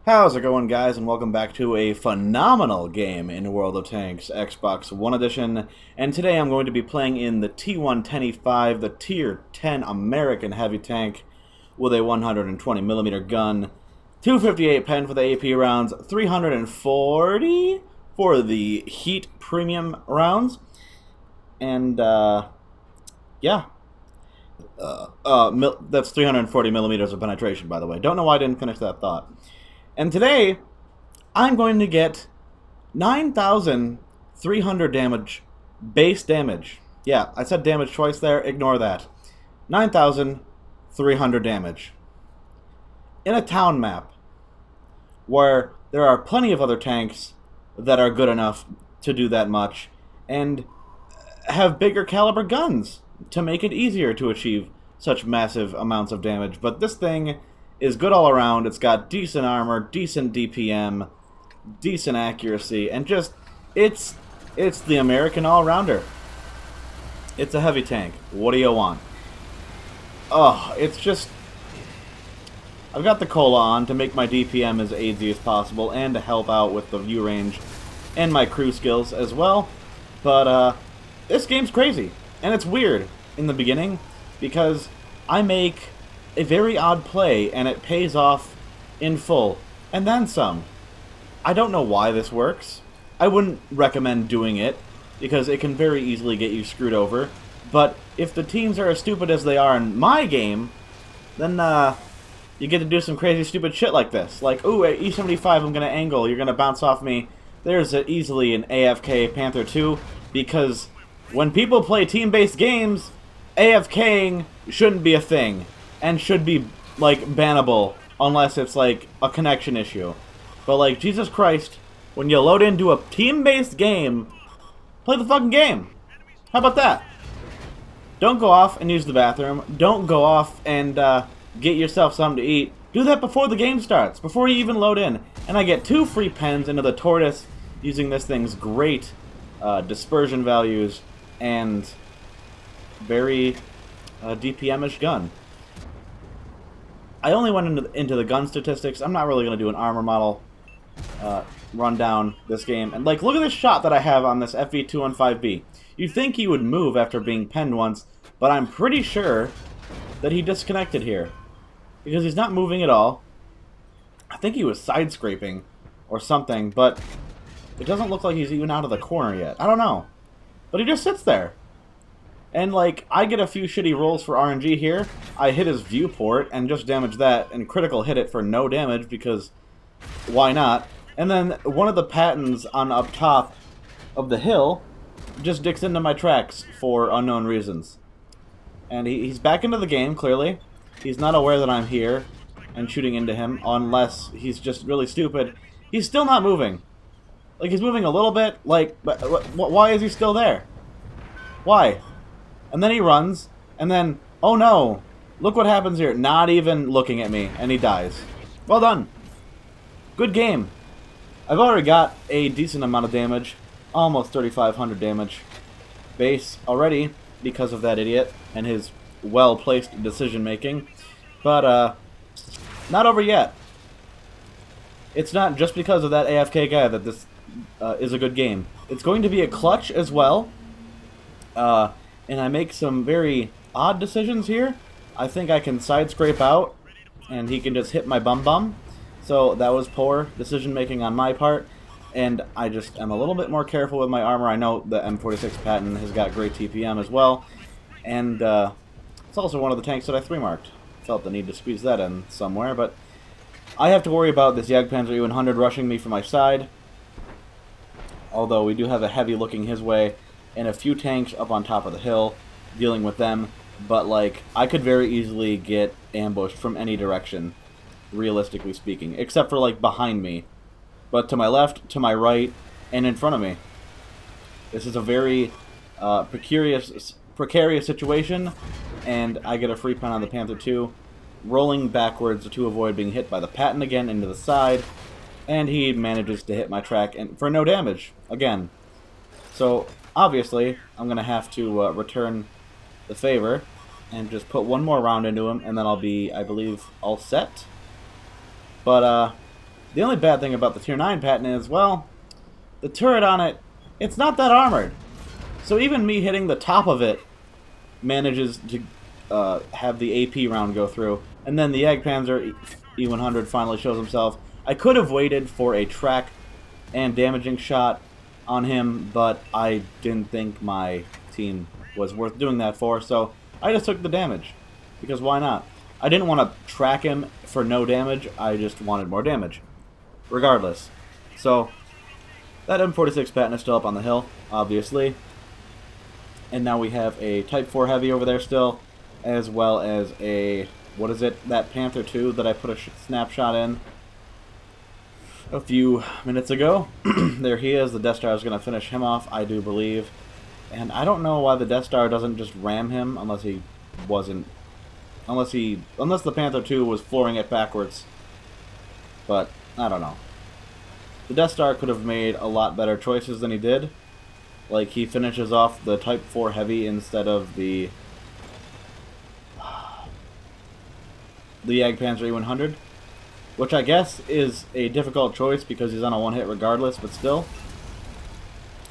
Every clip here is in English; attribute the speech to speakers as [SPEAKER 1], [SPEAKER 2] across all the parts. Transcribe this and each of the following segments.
[SPEAKER 1] How's it going, guys, and welcome back to a phenomenal game in World of Tanks Xbox One Edition. And today I'm going to be playing in the T110E5, the Tier 10 American heavy tank with a 120mm gun, 258 pen for the AP rounds, 340 for the heat premium rounds, and yeah. That's 340 millimeters of penetration, by the way. Don't know why I didn't finish that thought. And today, I'm going to get 9,300 damage, base damage. Yeah, I said damage twice there, ignore that. 9,300 damage. In a town map, where there are plenty of other tanks that are good enough to do that much, and have bigger caliber guns to make it easier to achieve such massive amounts of damage. But this thing is good all around. It's got decent armor, decent DPM, decent accuracy, and just it's the American all-rounder. It's a heavy tank. What do you want? Oh, it's just I've got the cola on to make my DPM as easy as possible and to help out with the view range and my crew skills as well. But this game's crazy, and it's weird in the beginning because I make a very odd play, and it pays off in full, and then some. I don't know why this works. I wouldn't recommend doing it, because it can very easily get you screwed over, but if the teams are as stupid as they are in my game, then you get to do some crazy stupid shit like this. Like, ooh, at E75 I'm going to angle, you're going to bounce off me. There's easily an AFK Panther 2, because when people play team-based games, AFKing shouldn't be a thing. And should be, like, bannable, unless it's, like, a connection issue. But, like, Jesus Christ, when you load into a team-based game, play the fucking game. How about that? Don't go off and use the bathroom. Don't go off and get yourself something to eat. Do that before the game starts, before you even load in. And I get 2 free pens into the Tortoise using this thing's great dispersion values and very DPM-ish gun. I only went into the gun statistics. I'm not really going to do an armor model rundown this game. And, like, look at this shot that I have on this FV215B. You'd think he would move after being penned once, but I'm pretty sure that he disconnected here. Because he's not moving at all. I think he was side-scraping or something, but it doesn't look like he's even out of the corner yet. I don't know. But he just sits there. And, like, I get a few shitty rolls for RNG here. I hit his viewport and just damage that, and critical hit it for no damage, because why not? And then one of the Pattons on up top of the hill just dicks into my tracks for unknown reasons. And he's back into the game, clearly. He's not aware that I'm here and shooting into him, unless he's just really stupid. He's still not moving. Like, he's moving a little bit, like, but why is he still there? Why? And then he runs, and then, oh no, look what happens here. Not even looking at me, and he dies. Well done. Good game. I've already got a decent amount of damage, almost 3,500 damage base already, because of that idiot and his well-placed decision-making. But, not over yet. It's not just because of that AFK guy that this is a good game. It's going to be a clutch as well. And I make some very odd decisions here. I think I can side scrape out, and he can just hit my bum. So that was poor decision making on my part, and I just am a little bit more careful with my armor. I know the M46 Patton has got great TPM as well, and it's also one of the tanks that I 3-marked. Felt the need to squeeze that in somewhere, but I have to worry about this Jagdpanzer E100 rushing me from my side, although we do have a heavy looking his way, and a few tanks up on top of the hill, dealing with them, but, like, I could very easily get ambushed from any direction, realistically speaking, except for, like, behind me, but to my left, to my right, and in front of me. This is a very precarious situation, and I get a free pen on the Panther 2, rolling backwards to avoid being hit by the Patton again into the side, and he manages to hit my track and for no damage, again. So obviously, I'm going to have to return the favor and just put one more round into him, and then I'll be, I believe, all set. But The only bad thing about the Tier 9 Patton is, well, the turret on it, it's not that armored. So even me hitting the top of it manages to have the AP round go through. And then the Jagdpanzer E100 finally shows himself. I could have waited for a track and damaging shot on him, but I didn't think my team was worth doing that for, so I just took the damage. Because why not? I didn't want to track him for no damage, I just wanted more damage. Regardless. So, that M46 Patton is still up on the hill, obviously. And now we have a Type 4 Heavy over there still, as well as a, what is it, that Panther 2 that I put a snapshot in a few minutes ago. There he is. The Death Star is going to finish him off, I do believe. And I don't know why the Death Star doesn't just ram him, unless he wasn't... Unless the Panther 2 was flooring it backwards. But, I don't know. The Death Star could have made a lot better choices than he did. Like, he finishes off the Type 4 Heavy instead of the Jagdpanzer E100. Which I guess is a difficult choice because he's on a one-hit regardless, but still.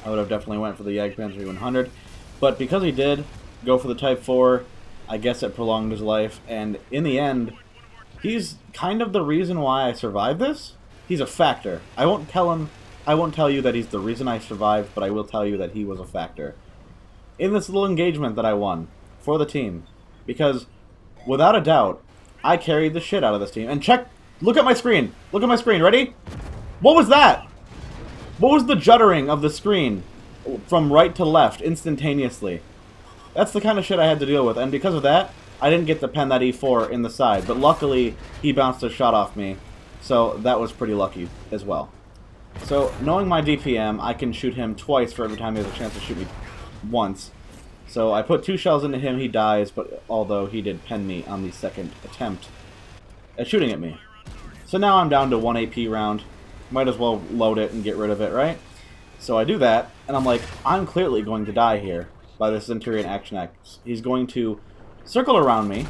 [SPEAKER 1] I would have definitely went for the Jagdpanzer E100. But because he did go for the Type 4, I guess it prolonged his life. And in the end, he's kind of the reason why I survived this. He's a factor. I won't tell you that he's the reason I survived, but I will tell you that he was a factor in this little engagement that I won for the team. Because, without a doubt, I carried the shit out of this team. And look at my screen. Look at my screen. Ready? What was that? What was the juddering of the screen from right to left instantaneously? That's the kind of shit I had to deal with. And because of that, I didn't get to pen that E4 in the side. But luckily, he bounced a shot off me. So that was pretty lucky as well. So, knowing my DPM, I can shoot him twice for every time he has a chance to shoot me once. So I put 2 shells into him, he dies, but although he did pen me on the second attempt at shooting at me. So now I'm down to 1 AP round. Might as well load it and get rid of it, right? So I do that, and I'm like, I'm clearly going to die here by this Centurion Action X. He's going to circle around me,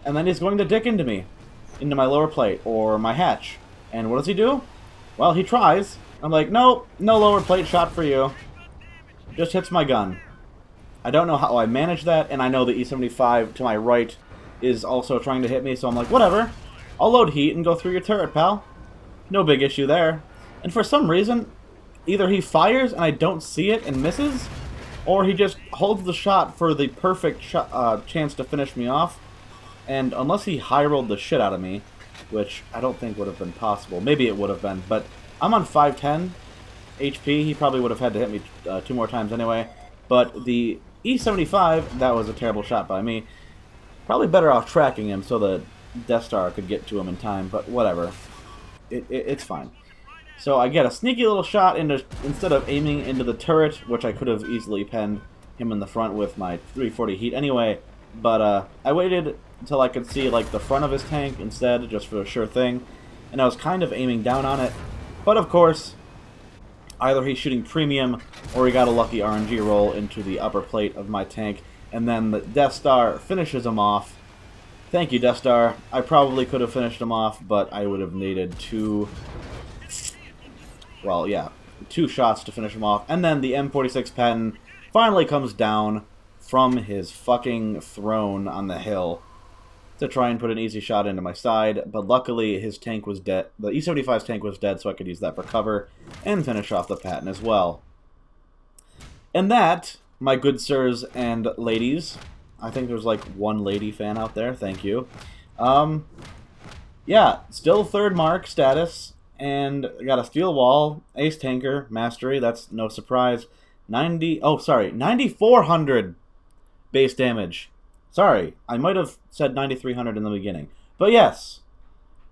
[SPEAKER 1] and then he's going to dick into me, into my lower plate, or my hatch. And what does he do? Well, he tries. I'm like, nope, no lower plate shot for you. Just hits my gun. I don't know how I managed that, and I know the E75 to my right is also trying to hit me, so I'm like, whatever. I'll load heat and go through your turret, pal. No big issue there. And for some reason, either he fires and I don't see it and misses, or he just holds the shot for the perfect chance to finish me off. And unless he high-rolled the shit out of me, which I don't think would have been possible. Maybe it would have been, but I'm on 510 HP. He probably would have had to hit me 2 more times anyway. But the E75, that was a terrible shot by me. Probably better off tracking him so the Death Star could get to him in time, but whatever. It's fine. So I get a sneaky little shot instead of aiming into the turret, which I could have easily penned him in the front with my 340 heat anyway. But I waited until I could see like the front of his tank instead, just for a sure thing. And I was kind of aiming down on it. But of course, either he's shooting premium or he got a lucky RNG roll into the upper plate of my tank. And then the Death Star finishes him off. Thank you, Death Star. I probably could have finished him off, but I would have needed 2 shots to finish him off. And then the M46 Patton finally comes down from his fucking throne on the hill to try and put an easy shot into my side, but luckily his tank was dead. The E75's tank was dead, so I could use that for cover and finish off the Patton as well. And that, my good sirs and ladies, I think there's like 1 lady fan out there, thank you. Yeah, still 3rd mark status, and got a steel wall, ace tanker, mastery, that's no surprise. 9,400 base damage. Sorry, I might have said 9,300 in the beginning. But yes,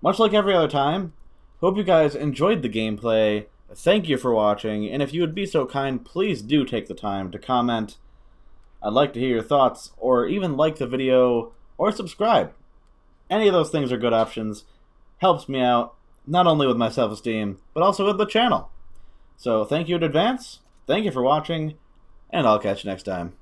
[SPEAKER 1] much like every other time, hope you guys enjoyed the gameplay. Thank you for watching, and if you would be so kind, please do take the time to comment. I'd like to hear your thoughts, or even like the video, or subscribe. Any of those things are good options. Helps me out, not only with my self-esteem, but also with the channel. So thank you in advance, thank you for watching, and I'll catch you next time.